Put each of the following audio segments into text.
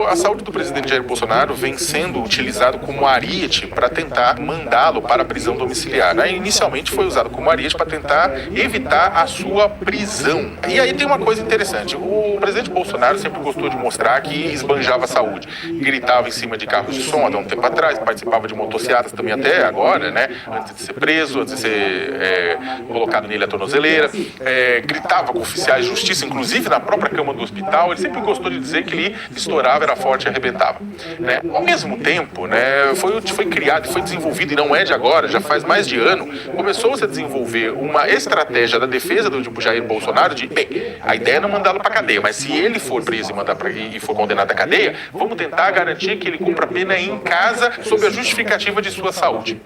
A saúde do presidente Jair Bolsonaro vem sendo utilizado como ariete para tentar mandá-lo para a prisão domiciliar. Inicialmente foi usado como ariete para tentar evitar a sua prisão. E aí tem uma coisa interessante, o presidente Bolsonaro sempre gostou de mostrar que esbanjava a saúde. Gritava em cima de carros de som até um tempo atrás, participava de motociatas também até agora, né? Antes de ser preso, antes de ser colocado nele a tornozeleira. Gritava com oficiais de justiça, inclusive na própria cama do hospital. Ele sempre gostou de dizer que ele estourava, era forte e arrebentava, né? Ao mesmo tempo, né, foi criado, foi desenvolvido, e não é de agora, já faz mais de ano, começou-se a desenvolver uma estratégia da defesa do Jair Bolsonaro de, bem, a ideia é não mandá-lo para cadeia, mas se ele for preso e for condenado à cadeia, vamos tentar garantir que ele cumpra a pena em casa sob a justificativa de sua saúde.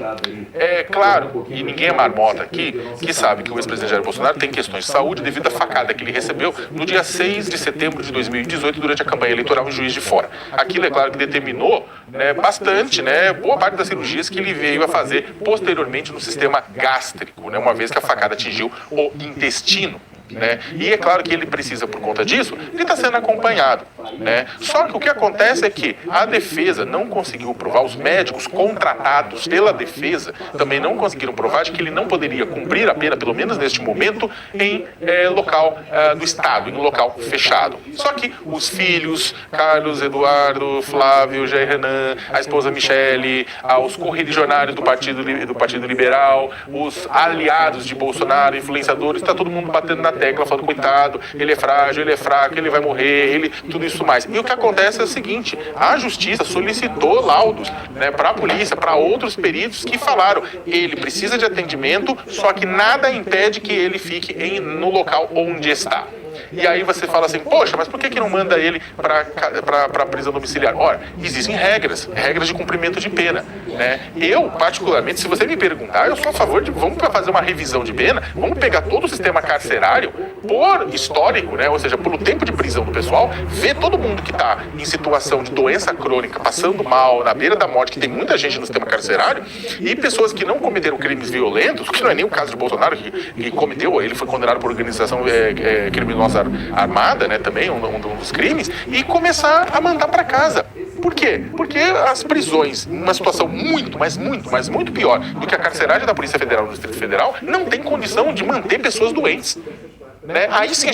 É claro, e ninguém é marmota aqui, que sabe que o ex-presidente Jair Bolsonaro tem questões de saúde devido à facada que ele recebeu no dia 6 de setembro de 2018 durante a campanha eleitoral em Juiz de Fora. Aquilo, é claro, que determinou, né, bastante, né, boa parte das cirurgias que ele veio a fazer posteriormente no sistema gástrico, né, uma vez que a facada atingiu o intestino. Né? E é claro que ele precisa, por conta disso, ele está sendo acompanhado, né? Só que o que acontece é que a defesa não conseguiu provar, os médicos contratados pela defesa também não conseguiram provar de que ele não poderia cumprir a pena, pelo menos neste momento, em local do Estado, em um local fechado. Só que os filhos, Carlos, Eduardo, Flávio, Jair Renan, a esposa Michele, os correligionários do Partido Liberal, os aliados de Bolsonaro, influenciadores, está todo mundo batendo na tecla, falando, coitado, ele é frágil, ele é fraco, ele vai morrer, tudo isso mais. E o que acontece é o seguinte, a justiça solicitou laudos, né, para a polícia, para outros peritos que falaram, ele precisa de atendimento, só que nada impede que ele fique no local onde está. E aí você fala assim, poxa, mas por que não manda ele para a prisão domiciliar? Ora, existem regras de cumprimento de pena, né? Eu, particularmente, se você me perguntar, eu sou a favor de, vamos fazer uma revisão de pena, vamos pegar todo o sistema carcerário por histórico, né? Ou seja, pelo tempo de prisão do pessoal, ver todo mundo que está em situação de doença crônica, passando mal, na beira da morte, que tem muita gente no sistema carcerário, e pessoas que não cometeram crimes violentos, que não é nem o caso de Bolsonaro, que cometeu, ele foi condenado por organização criminosa armada, né, também um dos crimes, e começar a mandar para casa. Por quê? Porque as prisões, numa situação muito pior do que a carceragem da Polícia Federal no Distrito Federal, não tem condição de manter pessoas doentes. Né? Aí sim,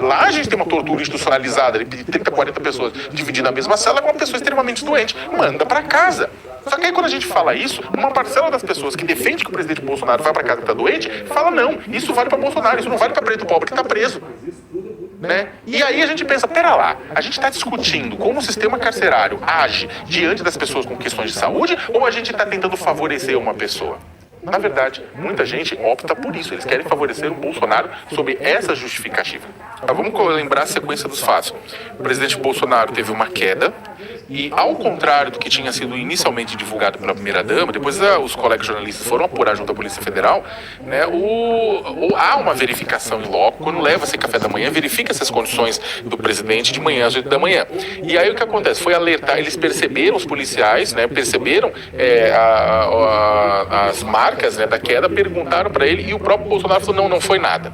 lá a gente tem uma tortura institucionalizada de 30, 40 pessoas dividindo a mesma cela com uma pessoa extremamente doente. Manda para casa. Só que aí quando a gente fala isso, uma parcela das pessoas que defende que o presidente Bolsonaro vai para casa que está doente, fala não, isso vale para Bolsonaro, isso não vale para preto pobre que está preso. Né? E aí a gente pensa, pera lá, a gente está discutindo como o sistema carcerário age diante das pessoas com questões de saúde ou a gente está tentando favorecer uma pessoa? Na verdade, muita gente opta por isso, eles querem favorecer o Bolsonaro sob essa justificativa. Vamos lembrar a sequência dos fatos. O presidente Bolsonaro teve uma queda e, ao contrário do que tinha sido inicialmente divulgado pela primeira-dama, depois os colegas jornalistas foram apurar junto à Polícia Federal, né, há uma verificação em loco, quando leva-se café da manhã, verifica-se as condições do presidente de manhã às 8 da manhã. E aí o que acontece? Foi alertar, eles perceberam, os policiais, né, perceberam as marcas, né, da queda, perguntaram para ele e o próprio Bolsonaro falou, não foi nada.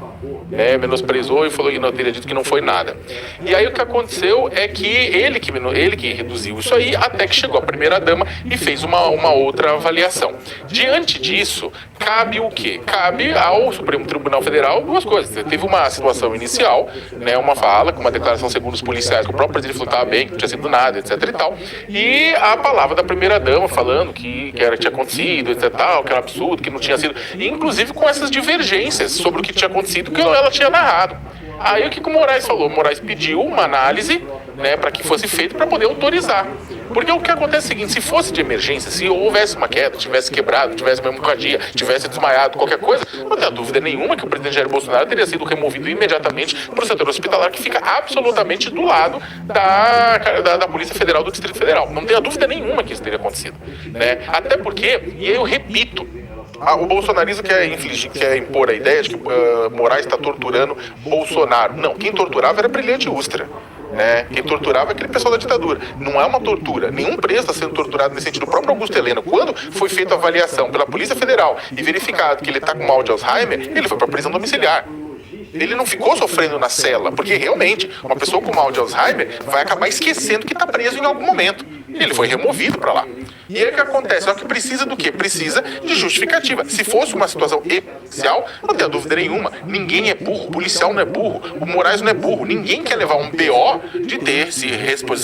Menosprezou e falou que não teria dito que não foi nada. E aí o que aconteceu é que ele que reduziu isso aí, até que chegou a primeira-dama e fez uma outra avaliação. Diante disso, cabe o quê? Cabe ao Supremo Tribunal Federal duas coisas. Teve uma situação inicial, né, uma fala, com uma declaração segundo os policiais, que o próprio presidente falou que estava bem, que não tinha sido nada, etc e tal. E a palavra da primeira-dama falando que tinha acontecido, etc e tal, que era absurdo, que não tinha sido. Inclusive com essas divergências sobre o que tinha acontecido, que ela tinha narrado. Aí o que o Moraes falou? O Moraes pediu uma análise, né, para que fosse feito para poder autorizar. Porque o que acontece é o seguinte, se fosse de emergência, se houvesse uma queda, tivesse quebrado, tivesse uma hemorragia, tivesse desmaiado, qualquer coisa, não tem dúvida nenhuma que o presidente Jair Bolsonaro teria sido removido imediatamente para o setor hospitalar, que fica absolutamente do lado da Polícia Federal do Distrito Federal. Não tenha dúvida nenhuma que isso teria acontecido. Né? Até porque, e eu repito, o bolsonarismo quer impor a ideia de que Moraes está torturando Bolsonaro. Não, quem torturava era Brilhante Ustra. Né? Quem torturava é aquele pessoal da ditadura. Não é uma tortura. Nenhum preso está sendo torturado nesse sentido. O próprio Augusto Heleno, quando foi feita a avaliação pela Polícia Federal e verificado que ele está com mal de Alzheimer, ele foi para prisão domiciliar. Ele não ficou sofrendo na cela, porque realmente uma pessoa com mal de Alzheimer vai acabar esquecendo que está preso em algum momento. Ele foi removido para lá. E aí o que acontece? Só que precisa do quê? Precisa de justificativa. Se fosse uma situação especial, não tenha dúvida nenhuma. Ninguém é burro, o policial não é burro, o Moraes não é burro. Ninguém quer levar um BO de ser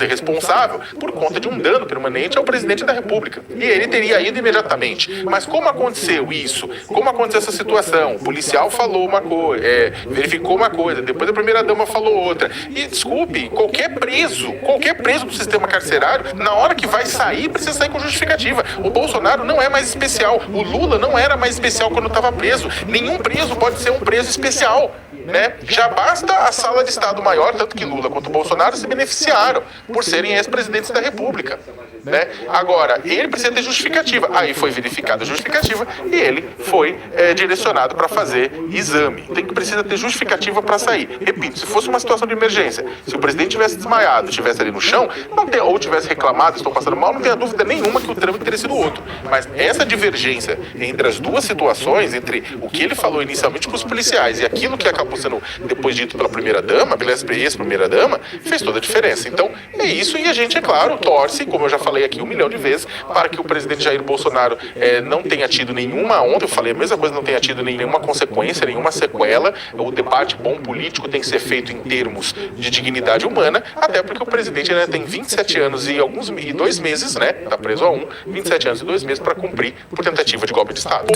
responsável por conta de um dano permanente ao presidente da República. E ele teria ido imediatamente. Mas como aconteceu isso? Como aconteceu essa situação? O policial falou uma coisa, verificou uma coisa, depois a primeira-dama falou outra. E desculpe, qualquer preso do sistema carcerário, na hora que vai sair, precisa sair com justificativa. O Bolsonaro não é mais especial. O Lula não era mais especial quando estava preso. Nenhum preso pode ser um preso especial. Né? Já basta a sala de Estado Maior, tanto que Lula quanto Bolsonaro se beneficiaram por serem ex-presidentes da República. Né? Agora, ele precisa ter justificativa. Aí foi verificada a justificativa e ele foi direcionado para fazer exame. Precisa ter justificativa para sair. Repito, se fosse uma situação de emergência, se o presidente tivesse desmaiado, estivesse ali no chão, ou tivesse reclamado, estou passando mal, não tenha dúvida nenhuma que o trâmite teria sido outro. Mas essa divergência entre as duas situações, entre o que ele falou inicialmente com os policiais e aquilo que acabou sendo depois dito pela primeira-dama, pela ex-primeira-dama, fez toda a diferença. Então, é isso, e a gente, é claro, torce, como eu já falei aqui 1 milhão de vezes, para que o presidente Jair Bolsonaro não tenha tido nenhuma onda, eu falei a mesma coisa, não tenha tido nenhuma consequência, nenhuma sequela. O debate bom político tem que ser feito em termos de dignidade humana, até porque o presidente ainda tem 27 anos e 2 meses, né, tá preso a 27 anos e 2 meses para cumprir por tentativa de golpe de Estado.